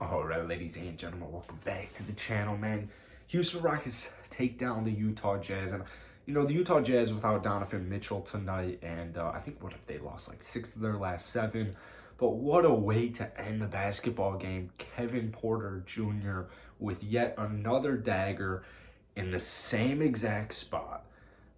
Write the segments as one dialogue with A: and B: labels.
A: All right, ladies and gentlemen, welcome back to the channel, man. Houston Rockets take down the Utah Jazz, and the Utah Jazz without Donovan Mitchell tonight, and I think what if they lost like 6 of their last 7? But what a way to end the basketball game. Kevin Porter Jr. with yet another dagger in the same exact spot.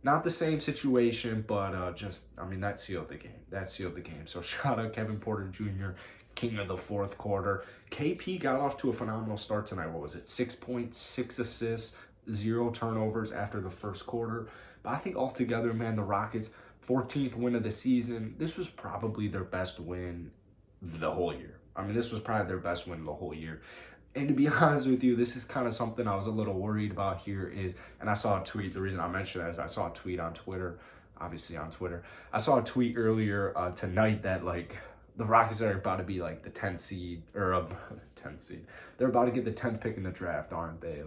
A: Not the same situation, but that sealed the game. That sealed the game. So shout out Kevin Porter Jr., king of the fourth quarter. KP got off to a phenomenal start tonight. What was it? 6 points, 6 assists, 0 turnovers after the first quarter. But I think altogether, man, the Rockets, 14th win of the season. This was probably their best win the whole year. This was probably their best win of the whole year. And to be honest with you, this is kind of something I was a little worried about here and I saw a tweet. The reason I mentioned that is I saw a tweet on Twitter, obviously on Twitter. I saw a tweet earlier tonight that, the Rockets are about to be, the 10th seed, or 10th seed. They're about to get the 10th pick in the draft, aren't they?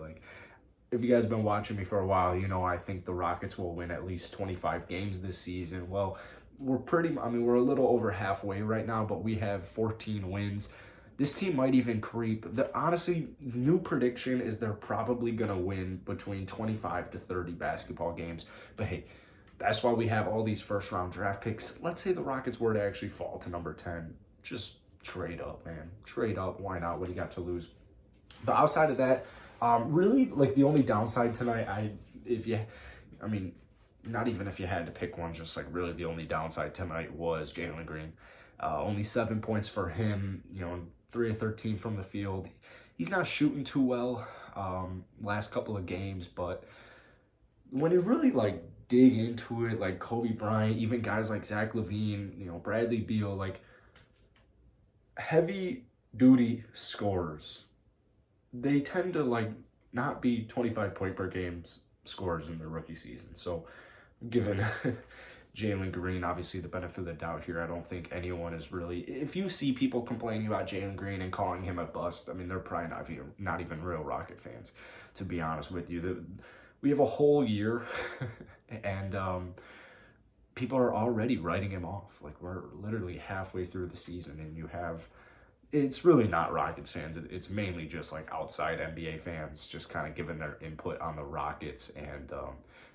A: If you guys have been watching me for a while, I think the Rockets will win at least 25 games this season. Well, we're a little over halfway right now, but we have 14 wins. This team might even creep. Honestly, new prediction is they're probably going to win between 25 to 30 basketball games. But hey, that's why we have all these first-round draft picks. Let's say the Rockets were to actually fall to number 10. Just trade up, man. Trade up. Why not? What do you got to lose? But outside of that, really, the only downside tonight, not even if you had to pick one, just really the only downside tonight was Jalen Green. Only 7 points for him, 3 of 13 from the field. He's not shooting too well last couple of games, but when you really dig into it, Kobe Bryant, even guys like Zach LaVine, Bradley Beal, heavy duty scorers, they tend to not be 25 point per game scorers in their rookie season. So given Jalen Green, obviously the benefit of the doubt here, I don't think anyone is really, if you see people complaining about Jalen Green and calling him a bust, they're probably not even real Rocket fans, to be honest with you. We have a whole year and people are already writing him off. We're literally halfway through the season and it's really not Rockets fans. It's mainly just outside NBA fans just kind of giving their input on the Rockets. And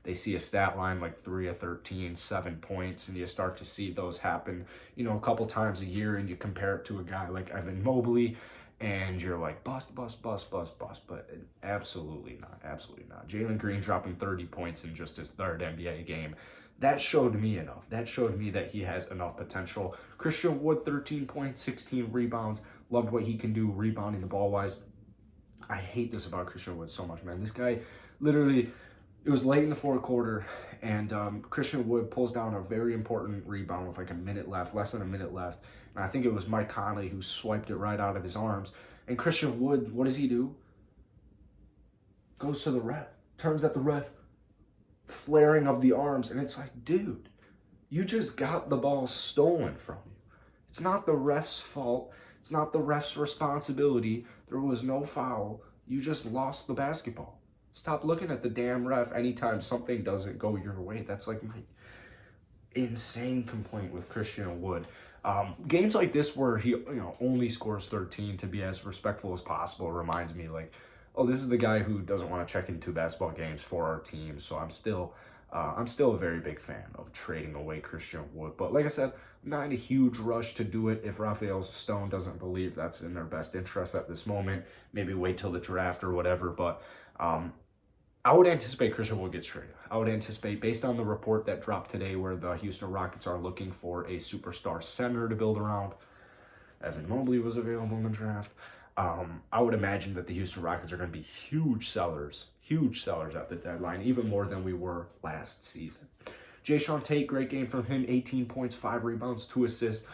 A: they see a stat line 3 of 13, 7 points, and you start to see those happen, a couple times a year, and you compare it to a guy like Evan Mobley, and you're bust, bust, bust, bust, bust. But absolutely not, absolutely not. Jalen Green dropping 30 points in just his third NBA game. That showed me enough. That showed me that he has enough potential. Christian Wood, 13 points, 16 rebounds. Loved what he can do rebounding the ball-wise. I hate this about Christian Wood so much, man. This guy, literally, it was late in the fourth quarter, and Christian Wood pulls down a very important rebound with a minute left, less than a minute left. And I think it was Mike Conley who swiped it right out of his arms. And Christian Wood, what does he do? Goes to the ref, turns at the ref, flaring of the arms, and it's dude, you just got the ball stolen from you. It's not the ref's fault. It's not the ref's responsibility. There was no foul. You just lost the basketball. Stop looking at the damn ref anytime something doesn't go your way. That's my insane complaint with Christian Wood. Games like this where he only scores 13 to be as respectful as possible reminds me oh, this is the guy who doesn't want to check into basketball games for our team. So I'm still a very big fan of trading away Christian Wood. But like I said, not in a huge rush to do it if Rafael Stone doesn't believe that's in their best interest at this moment. Maybe wait till the draft or whatever. But I would anticipate Christian Wood gets traded. I would anticipate, based on the report that dropped today where the Houston Rockets are looking for a superstar center to build around, Evan Mobley was available in the draft. I would imagine that the Houston Rockets are going to be huge sellers at the deadline, even more than we were last season. Jae'Sean Tate, great game from him, 18 points, 5 rebounds, 2 assists.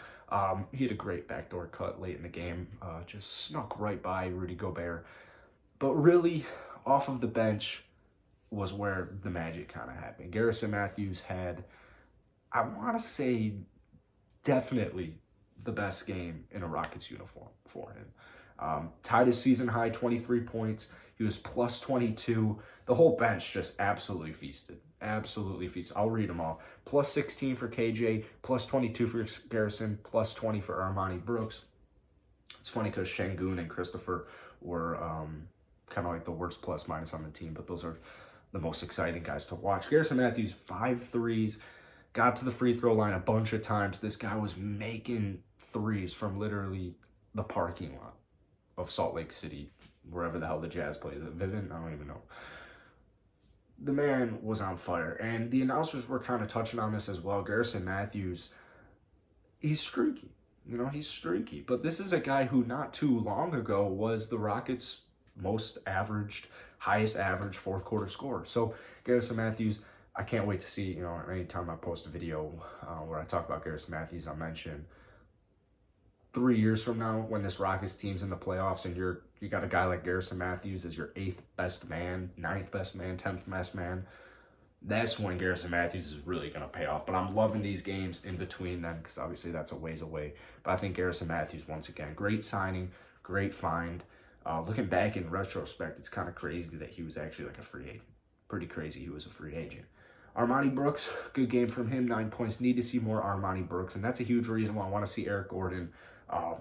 A: He had a great backdoor cut late in the game, just snuck right by Rudy Gobert. But really, off of the bench was where the magic kind of happened. Garrison Matthews had, I want to say, definitely the best game in a Rockets uniform for him. Tied his season high, 23 points. He was plus 22. The whole bench just absolutely feasted. Absolutely feasted. I'll read them all. Plus 16 for KJ, plus 22 for Garrison, plus 20 for Armani Brooks. It's funny because Şengün and Christopher were kind of like the worst plus minus on the team, but those are the most exciting guys to watch. Garrison Matthews, 5 threes, got to the free throw line a bunch of times. This guy was making threes from literally the parking lot of Salt Lake City, wherever the hell the Jazz plays at Vivint, I don't even know. The man was on fire, and the announcers were kind of touching on this as well. Garrison Matthews, he's streaky. You know, he's streaky. But this is a guy who not too long ago was the Rockets' highest average fourth quarter scorer. So Garrison Matthews, I can't wait to see, you know, anytime I post a video where I talk about Garrison Matthews, I mention 3 years from now when this Rockets team's in the playoffs and you got a guy like Garrison Matthews as your 8th best man, 9th best man, 10th best man, that's when Garrison Matthews is really going to pay off. But I'm loving these games in between them because obviously that's a ways away. But I think Garrison Matthews, once again, great signing, great find. Looking back in retrospect, it's kind of crazy that he was actually like a free agent. Pretty crazy he was a free agent. Armani Brooks, good game from him, 9 points. Need to see more Armani Brooks, and that's a huge reason why I want to see Eric Gordon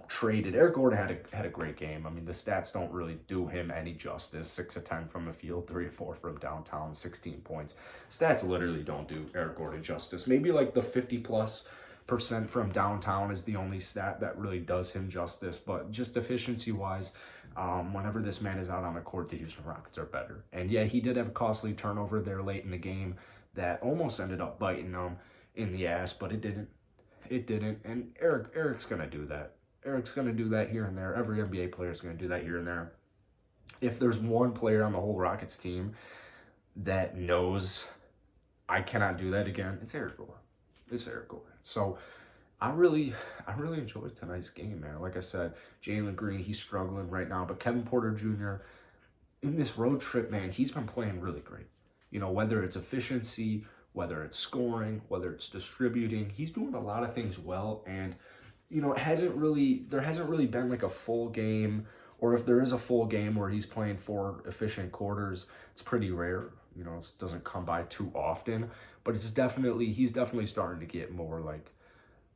A: traded. Eric Gordon had a great game. I mean, the stats don't really do him any justice. 6 of 10 from the field, 3 of 4 from downtown, 16 points. Stats literally don't do Eric Gordon justice. Maybe like the 50+% from downtown is the only stat that really does him justice. But just efficiency-wise, whenever this man is out on the court, the Houston Rockets are better. And yeah, he did have a costly turnover there late in the game that almost ended up biting him in the ass, but it didn't. It didn't. And Eric's going to do that. Eric's going to do that here and there. Every NBA player is going to do that here and there. If there's one player on the whole Rockets team that knows I cannot do that again, it's Eric Gordon. It's Eric Gordon. So I really enjoyed tonight's game, man. Like I said, Jalen Green, he's struggling right now, but Kevin Porter Jr., in this road trip, man, he's been playing really great. You know, whether it's efficiency, whether it's scoring, whether it's distributing, he's doing a lot of things well. And, you know, there hasn't really been like a full game, or if there is a full game where he's playing 4 efficient quarters, it's pretty rare. You know, it doesn't come by too often, but he's definitely starting to get more like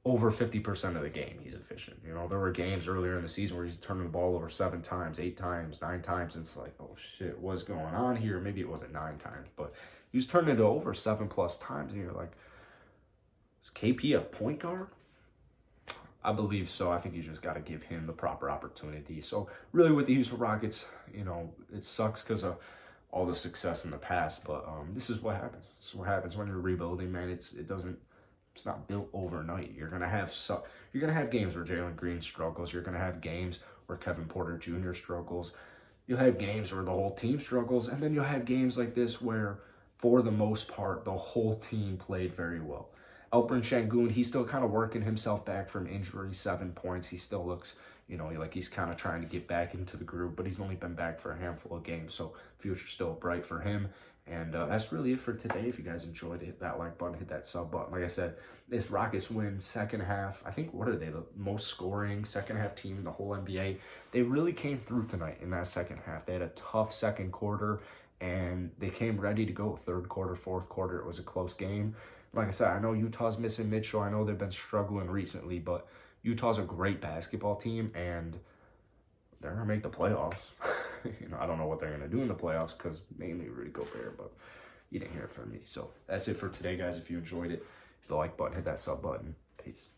A: over 50% of the game he's efficient. You know, there were games earlier in the season where he's turning the ball over 7 times, 8 times, 9 times, and it's like, oh shit, what's going on here? Maybe it wasn't 9 times, but he was turning it over 7+ times, and you're like, is KP a point guard? I believe so. I think you just got to give him the proper opportunity. So really with the Houston Rockets, you know, it sucks because of all the success in the past, but this is what happens. This is what happens when you're rebuilding, man. It's not built overnight. You're gonna have games where Jalen Green struggles. You're gonna have games where Kevin Porter Jr. struggles. You'll have games where the whole team struggles, and then you'll have games like this where, for the most part, the whole team played very well. Alperen Şengün, he's still kind of working himself back from injury, 7 points. He still looks, you know, like he's kind of trying to get back into the groove, but he's only been back for a handful of games, so future's still bright for him. And that's really it for today. If you guys enjoyed it, hit that like button, hit that sub button. Like I said, this Rockets win second half. I think, what are they, the most scoring second half team in the whole NBA? They really came through tonight in that second half. They had a tough second quarter, and they came ready to go third quarter, fourth quarter. It was a close game. Like I said, I know Utah's missing Mitchell. I know they've been struggling recently, but Utah's a great basketball team, and they're going to make the playoffs. You know, I don't know what they're going to do in the playoffs because mainly Rudy Gobert, but you didn't hear it from me. So that's it for today, guys. If you enjoyed it, hit the like button, hit that sub button. Peace.